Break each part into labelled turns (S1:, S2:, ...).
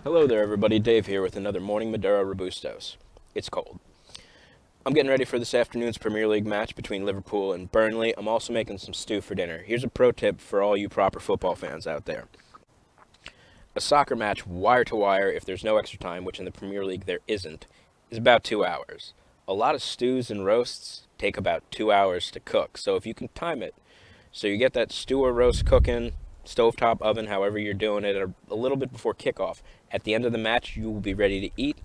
S1: Hello there, everybody. Dave here with another morning Maduro Robustos. It's cold. I'm getting ready for this afternoon's Premier League match between Liverpool and Burnley. I'm also making some stew for dinner. Here's a pro tip for all you proper football fans out there. A soccer match, wire to wire, if there's no extra time, which in the Premier League there isn't, is about 2 hours. A lot of stews and roasts take about 2 hours to cook, so if you can time it, so you get that stew or roast cooking, stovetop oven, however you're doing it, a little bit before kickoff. At the end of the match, you will be ready to eat,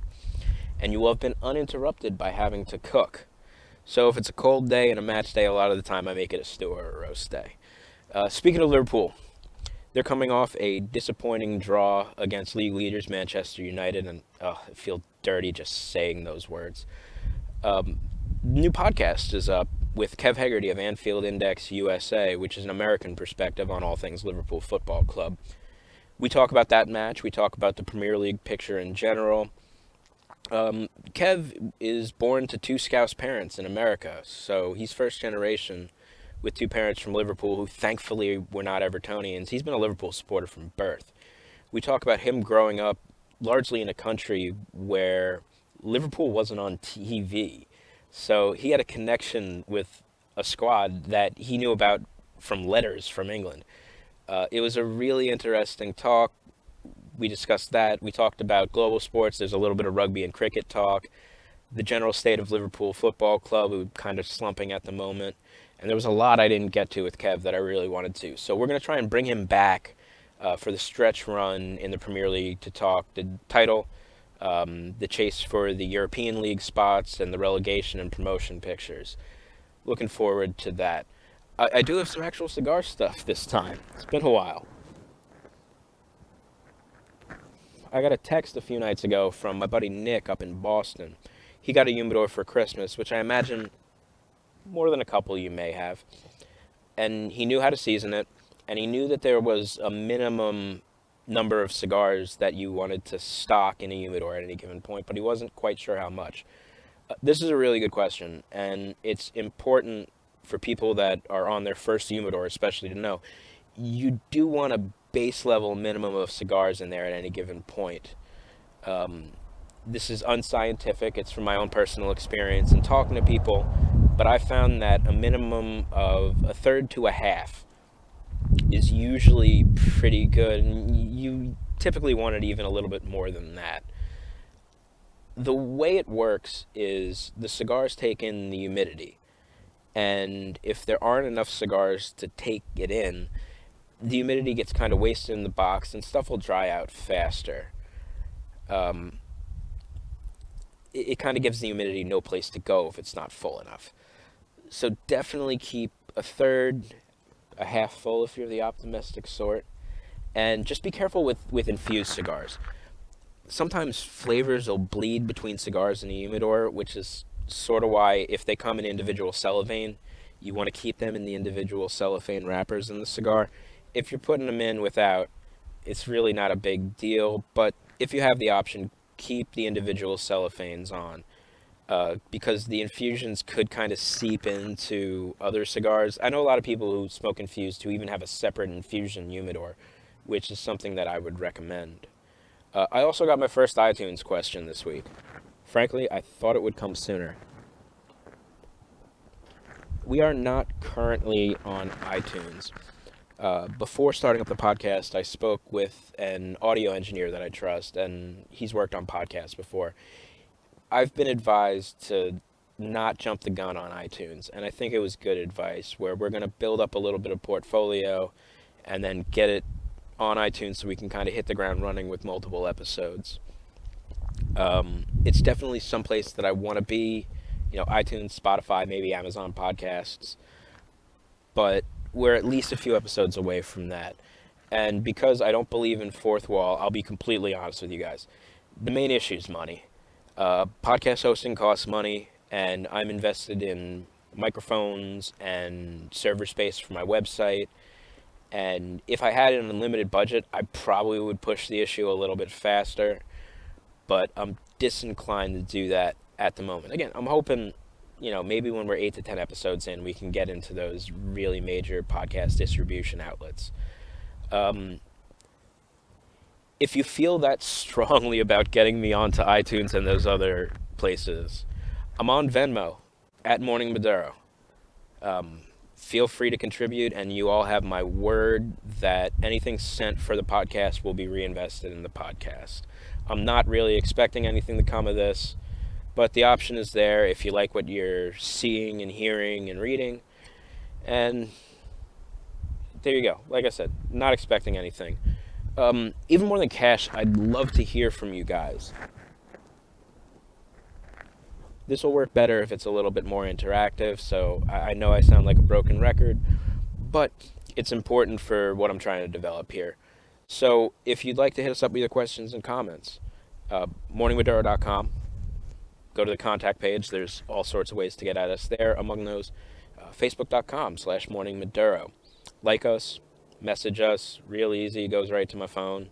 S1: and you will have been uninterrupted by having to cook. So if it's a cold day and a match day, a lot of the time I make it a stew or a roast day. Speaking of Liverpool, they're coming off a disappointing draw against league leaders Manchester United, and I feel dirty just saying those words. New podcast is up with Kev Hegary of Anfield Index USA, which is an American perspective on all things Liverpool Football Club. We talk about that match. We talk about the Premier League picture in general. Kev is born to two Scouse parents in America, so he's first generation with two parents from Liverpool who thankfully were not Evertonians. He's been a Liverpool supporter from birth. We talk about him growing up largely in a country where Liverpool wasn't on TV, so he had a connection with a squad that he knew about from letters from England. It was a really interesting talk. We discussed that. We talked about global sports. There's a little bit of rugby and cricket talk. The general state of Liverpool Football Club, who kind of slumping at the moment. And there was a lot I didn't get to with Kev that I really wanted to. So we're going to try and bring him back for the stretch run in the Premier League to talk the title, the chase for the European League spots, and the relegation and promotion pictures. Looking forward to that. I do have some actual cigar stuff this time. It's been a while. I got a text a few nights ago from my buddy Nick up in Boston. He got a humidor for Christmas, which I imagine more than a couple you may have. And he knew how to season it, and he knew that there was a minimum number of cigars that you wanted to stock in a humidor at any given point, but he wasn't quite sure how much. This is a really good question, and it's important for people that are on their first humidor especially to know. You do want a base level minimum of cigars in there at any given point. This is unscientific. It's from my own personal experience and talking to people, but I found that a minimum of a third to a half is usually pretty good, and you typically want it even a little bit more than that. The way it works is the cigars take in the humidity, and if there aren't enough cigars to take it in, the humidity gets kind of wasted in the box and stuff will dry out faster. It kind of gives the humidity no place to go if it's not full enough. So definitely keep a third, a half full if you're the optimistic sort. And just be careful with infused cigars. Sometimes flavors will bleed between cigars in a humidor, which is sort of why if they come in individual cellophane, you want to keep them in the individual cellophane wrappers in the cigar. If you're putting them in without, it's really not a big deal, but if you have the option, keep the individual cellophanes on, because the infusions could kind of seep into other cigars. I know a lot of people who smoke infused who even have a separate infusion humidor, which is something that I would recommend. I also got my first iTunes question this week. Frankly, I thought it would come sooner. We are not currently on iTunes. Before starting up the podcast, I spoke with an audio engineer that I trust, and he's worked on podcasts before. I've been advised to not jump the gun on iTunes, and I think it was good advice, where we're going to build up a little bit of portfolio and then get it on iTunes so we can kind of hit the ground running with multiple episodes. It's definitely someplace that I want to be, iTunes, Spotify, maybe Amazon Podcasts, but we're at least a few episodes away from that. And because I don't believe in fourth wall, I'll be completely honest with you guys. The main issue is money. Podcast hosting costs money, and I'm invested in microphones and server space for my website. And if I had an unlimited budget, I probably would push the issue a little bit faster, but I'm disinclined to do that at the moment. Again, I'm hoping, maybe when we're 8 to 10 episodes in, we can get into those really major podcast distribution outlets. If if you feel that strongly about getting me onto iTunes and those other places, I'm on Venmo at Morning Maduro. Feel free to contribute, and you all have my word that anything sent for the podcast will be reinvested in the podcast. I'm not really expecting anything to come of this, but the option is there if you like what you're seeing and hearing and reading. And there you go. Like I said, not expecting anything. Even more than cash, I'd love to hear from you guys. This will work better if it's a little bit more interactive, so I know I sound like a broken record, but it's important for what I'm trying to develop here. So if you'd like to hit us up with your questions and comments, morningmaduro.com. Go to the contact page. There's all sorts of ways to get at us there. Among those, facebook.com/morningmaduro. Like us, message us, real easy, goes right to my phone.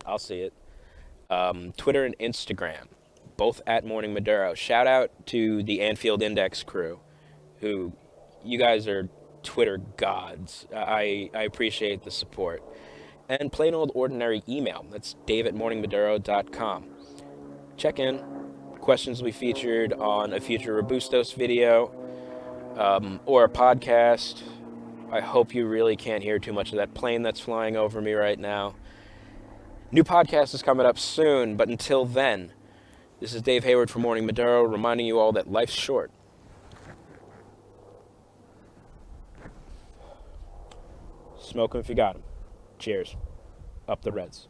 S1: I'll see it. Twitter and Instagram, both at Morning Maduro. Shout out to the Anfield Index crew, who, you guys are Twitter gods. I appreciate the support. And plain old ordinary email. That's dave@morningmaduro.com. Check in. Questions will be featured on a future Robustos video or a podcast. I hope you really can't hear too much of that plane that's flying over me right now. New podcast is coming up soon, but until then, this is Dave Hayward from Morning Maduro, reminding you all that life's short. Smoke 'em if you got 'em. Cheers. Up the Reds.